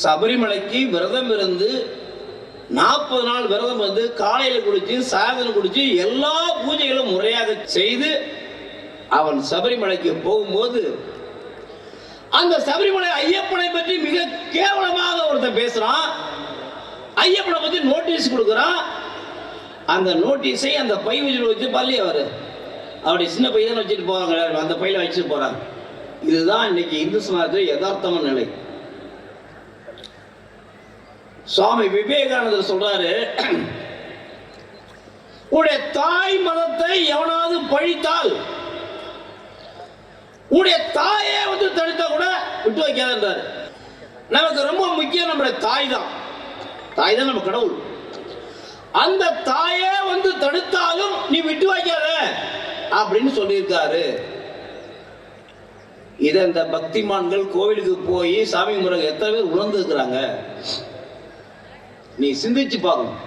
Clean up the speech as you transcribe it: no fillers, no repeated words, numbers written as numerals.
சபரிமலைக்கு விரதம் இருந்து 40 நாள் விரதம் வந்து காலையில் குடிச்சு சாயந்தரம் குடிச்சு எல்லா பூஜைகளும் முறையாக செய்து அவன் சபரிமலைக்கு போகும்போது அந்த சபரிமலை ஐயப்பனை பற்றி மிக கேவலமாக ஒருத்தன் பேசுறான். ஐயப்பனை பற்றி நோட்டீஸ் கொடுக்குறான். அந்த நோட்டீஸை அந்த பை வச்சு பள்ளி அவருடைய சின்ன பையன் வச்சுட்டு போறாங்க, அந்த பையில வச்சுட்டு போறாங்க. இதுதான் இன்னைக்கு இந்து சமாஜத்தில் யதார்த்தமான நிலை. சுவாமி விவேகானந்தர் சொல்றாரு, உடைய தாய் மதத்தை எவனாவது பழித்தால் உடைய தாயே வந்து தடுத்தா கூட விட்டு வைக்காதுன்றாரு. நமக்கு ரொம்ப முக்கியம் நம்முடைய தாய் தான். தாய் தான் நம்ம கடவுள். அந்த தாயே வந்து தடுத்தாலும் நீ விட்டு வைக்காத அப்படின்னு சொல்லியிருக்காரு. இதை இந்த பக்திமான்கள் கோவிலுக்கு போய் சாமி முறை எத்தனை பேர் உணர்ந்து இருக்கிறாங்க, நீ சிந்திச்சு பார்க்கணும்.